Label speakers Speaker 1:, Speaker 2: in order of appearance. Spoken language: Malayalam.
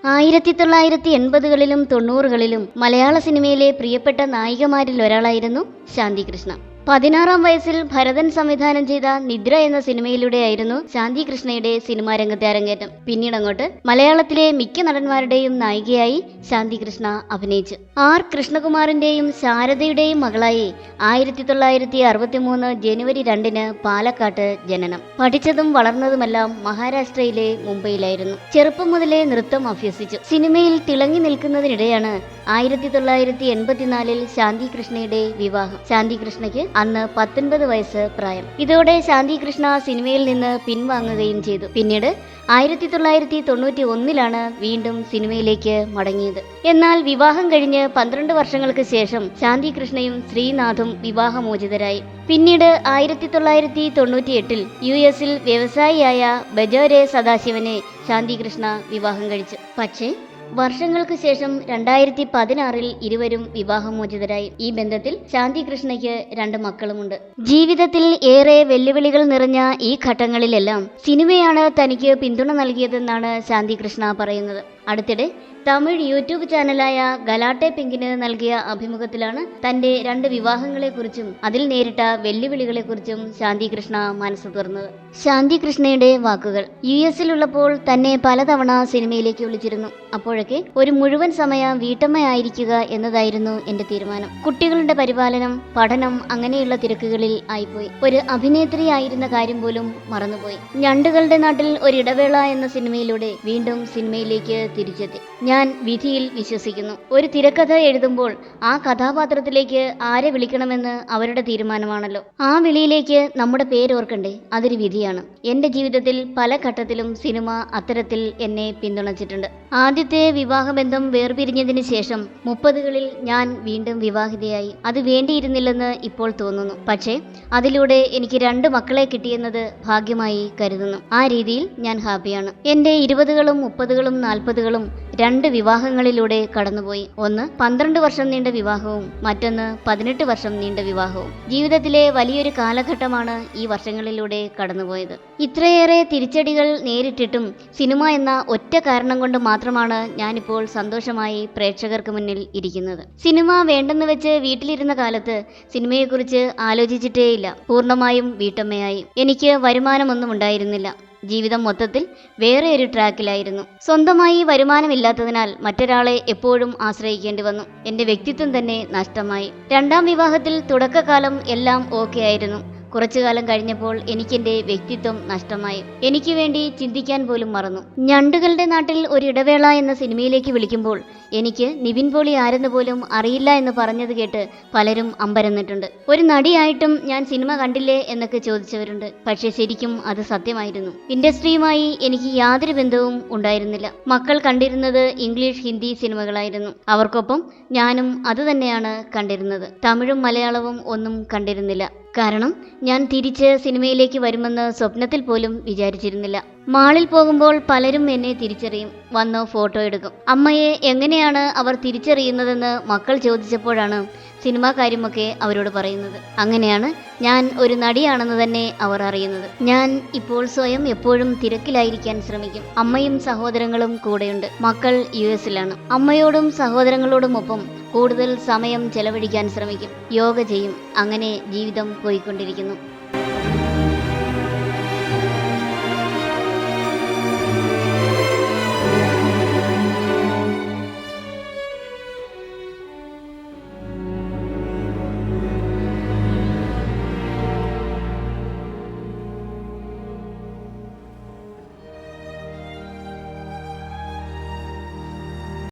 Speaker 1: 1980കളിലും 90കളിലും മലയാള സിനിമയിലെ പ്രിയപ്പെട്ട നായികമാരിൽ ഒരാളായിരുന്നു ശാന്തി കൃഷ്ണ. 16-ാം വയസ്സിൽ ഭരതൻ സംവിധാനം ചെയ്ത നിദ്ര എന്ന സിനിമയിലൂടെയായിരുന്നു ശാന്തി കൃഷ്ണയുടെ സിനിമാ രംഗത്തെ അരങ്ങേറ്റം. പിന്നീടങ്ങോട്ട് മലയാളത്തിലെ മിക്ക നടന്മാരുടെയും നായികയായി ശാന്തി കൃഷ്ണ അഭിനയിച്ചു. ആർ കൃഷ്ണകുമാറിന്റെയും ശാരദയുടെയും മകളായി 1963 ജനുവരി 2-ന് പാലക്കാട്ട് ജനനം. പഠിച്ചതും വളർന്നതുമെല്ലാം മഹാരാഷ്ട്രയിലെ മുംബൈയിലായിരുന്നു. ചെറുപ്പം മുതലേ നൃത്തം അഭ്യസിച്ചു. സിനിമയിൽ തിളങ്ങി നിൽക്കുന്നതിനിടെയാണ് 1984-ൽ ശാന്തി കൃഷ്ണയുടെ വിവാഹം. ശാന്തി കൃഷ്ണയ്ക്ക് അന്ന് 19 വയസ്സ് പ്രായം. ഇതോടെ ശാന്തി കൃഷ്ണ സിനിമയിൽ നിന്ന് പിൻവാങ്ങുകയും ചെയ്തു. പിന്നീട് 1991-ലാണ് വീണ്ടും സിനിമയിലേക്ക് മടങ്ങിയത്. എന്നാൽ വിവാഹം കഴിഞ്ഞ് 12 വർഷങ്ങൾക്ക് ശേഷം ശാന്തി കൃഷ്ണയും ശ്രീനാഥും വിവാഹമോചിതരായി. പിന്നീട് 1998-ൽ US-ൽ വ്യവസായിയായ ബജോരെ സദാശിവനെ ശാന്തി കൃഷ്ണ വിവാഹം കഴിച്ചു. പക്ഷേ വർഷങ്ങൾക്ക് ശേഷം 2016-ൽ ഇരുവരും വിവാഹമോചിതരായി. ഈ ബന്ധത്തിൽ ശാന്തി കൃഷ്ണയ്ക്ക് 2 മക്കളുമുണ്ട്. ജീവിതത്തിൽ ഏറെ വെല്ലുവിളികൾ നിറഞ്ഞ ഈ ഘട്ടങ്ങളിലെല്ലാം സിനിമയാണ് തനിക്ക് പിന്തുണ നൽകിയതെന്നാണ് ശാന്തി കൃഷ്ണ പറയുന്നത്. അടുത്തിടെ തമിഴ് യൂട്യൂബ് ചാനലായ ഗലാട്ടെ പിങ്കിന് നൽകിയ അഭിമുഖത്തിലാണ് തന്റെ 2 വിവാഹങ്ങളെക്കുറിച്ചും അതിൽ നേരിട്ട വെല്ലുവിളികളെക്കുറിച്ചും ശാന്തി കൃഷ്ണ മനസ്സ് തുറന്നത്. ശാന്തി കൃഷ്ണയുടെ വാക്കുകൾ: US-ലുള്ളപ്പോൾ തന്നെ പലതവണ സിനിമയിലേക്ക് വിളിച്ചിരുന്നു. അപ്പോഴൊക്കെ ഒരു മുഴുവൻ സമയ വീട്ടമ്മയായിരിക്കുക എന്നതായിരുന്നു എന്റെ തീരുമാനം. കുട്ടികളുടെ പരിപാലനം, പഠനം അങ്ങനെയുള്ള തിരക്കുകളിൽ ആയിപ്പോയി. ഒരു അഭിനേത്രിയായിരുന്ന കാര്യം പോലും മറന്നുപോയി. ഞണ്ടുകളുടെ നാട്ടിൽ ഒരിടവേള എന്ന സിനിമയിലൂടെ വീണ്ടും സിനിമയിലേക്ക് തിരിച്ചെത്തി. ഞാൻ വിധിയിൽ വിശ്വസിക്കുന്നു. ഒരു തിരക്കഥ എഴുതുമ്പോൾ ആ കഥാപാത്രത്തിലേക്ക് ആരെ വിളിക്കണമെന്ന് അവരുടെ തീരുമാനമാണല്ലോ. ആ വിളിയിലേക്ക് നമ്മുടെ പേരോർക്കണ്ടേ? അതൊരു വിധിയാണ്. എന്റെ ജീവിതത്തിൽ പല ഘട്ടത്തിലും സിനിമ അത്തരത്തിൽ എന്നെ പിന്തുണച്ചിട്ടുണ്ട്. ആദ്യത്തെ വിവാഹബന്ധം വേർപിരിഞ്ഞതിന് ശേഷം 30കളിൽ ഞാൻ വീണ്ടും വിവാഹിതയായി. അത് വേണ്ടിയിരുന്നില്ലെന്ന് ഇപ്പോൾ തോന്നുന്നു. പക്ഷേ അതിലൂടെ എനിക്ക് 2 മക്കളെ കിട്ടിയെന്നത് ഭാഗ്യമായി കരുതുന്നു. ആ രീതിയിൽ ഞാൻ ഹാപ്പിയാണ്. എന്റെ 20കളും 30കളും 40കളും 2 വിവാഹങ്ങളിലൂടെ കടന്നുപോയി. ഒന്ന് 12 വർഷം നീണ്ട വിവാഹവും മറ്റൊന്ന് 18 വർഷം നീണ്ട വിവാഹവും. ജീവിതത്തിലെ വലിയൊരു കാലഘട്ടമാണ് ഈ വർഷങ്ങളിലൂടെ കടന്നുപോയത്. ഇത്രയേറെ തിരിച്ചടികൾ നേരിട്ടിട്ടും സിനിമ എന്ന ഒറ്റ കാരണം കൊണ്ട് മാത്രമാണ് ഞാനിപ്പോൾ സന്തോഷമായി പ്രേക്ഷകർക്ക് മുന്നിൽ ഇരിക്കുന്നത്. സിനിമ വേണ്ടെന്ന് വെച്ച് വീട്ടിലിരുന്ന കാലത്ത് സിനിമയെക്കുറിച്ച് ആലോചിച്ചിട്ടേയില്ല. പൂർണ്ണമായും വീട്ടമ്മയായി. എനിക്ക് വരുമാനമൊന്നും ഉണ്ടായിരുന്നില്ല. ജീവിതം മൊത്തത്തിൽ വേറെ ഒരു ട്രാക്കിലായിരുന്നു. സ്വന്തമായി വരുമാനമില്ലാത്തതിനാൽ മറ്റൊരാളെ എപ്പോഴും ആശ്രയിക്കേണ്ടി വന്നു. എന്റെ വ്യക്തിത്വം തന്നെ നഷ്ടമായി. 2ാം വിവാഹത്തിൽ തുടക്കകാലം എല്ലാം ഓക്കെ ആയിരുന്നു. കുറച്ചുകാലം കഴിഞ്ഞപ്പോൾ എനിക്കെന്റെ വ്യക്തിത്വം നഷ്ടമായി. എനിക്ക് വേണ്ടി ചിന്തിക്കാൻ പോലും മറന്നു. ഞണ്ടുകളുടെ നാട്ടിൽ ഒരിടവേള എന്ന സിനിമയിലേക്ക് വിളിക്കുമ്പോൾ എനിക്ക് നിവിൻ പോളി ആരെന്ന് പോലും അറിയില്ല എന്ന് പറഞ്ഞത് കേട്ട് പലരും അമ്പരന്നിട്ടുണ്ട്. ഒരു നടിയായിട്ടും ഞാൻ സിനിമ കണ്ടില്ലേ എന്നൊക്കെ ചോദിച്ചവരുണ്ട്. പക്ഷേ ശരിക്കും അത് സത്യമായിരുന്നു. ഇൻഡസ്ട്രിയുമായി എനിക്ക് യാതൊരു ബന്ധവും ഉണ്ടായിരുന്നില്ല. മക്കൾ കണ്ടിരുന്നത് ഇംഗ്ലീഷ്, ഹിന്ദി സിനിമകളായിരുന്നു. അവർക്കൊപ്പം ഞാനും അതുതന്നെയാണ് കണ്ടിരുന്നത്. തമിഴും മലയാളവും ഒന്നും കണ്ടിരുന്നില്ല. കാരണം ഞാൻ തിരിച്ച് സിനിമയിലേക്ക് വരുമെന്ന് സ്വപ്നത്തിൽ പോലും വിചാരിച്ചിരുന്നില്ല. മാളിൽ പോകുമ്പോൾ പലരും എന്നെ തിരിച്ചറിയും. വന്ന് ഫോട്ടോ എടുക്കും. അമ്മയെ എങ്ങനെയാണ് അവർ തിരിച്ചറിയുന്നതെന്ന് മക്കൾ ചോദിച്ചപ്പോഴാണ് സിനിമാ കാര്യമൊക്കെ അവരോട് പറയുന്നത്. അങ്ങനെയാണ് ഞാൻ ഒരു നടിയാണെന്ന് തന്നെ അവർ അറിയുന്നത്. ഞാൻ ഇപ്പോൾ സ്വയം എപ്പോഴും തിരക്കിലായിരിക്കാൻ ശ്രമിക്കും. അമ്മയും സഹോദരങ്ങളും കൂടെയുണ്ട്. മക്കൾ US-ലാണ്. അമ്മയോടും സഹോദരങ്ങളോടുമൊപ്പം കൂടുതൽ സമയം ചെലവഴിക്കാൻ ശ്രമിക്കും. യോഗ ചെയ്യും. അങ്ങനെ ജീവിതം പോയിക്കൊണ്ടിരിക്കുന്നു.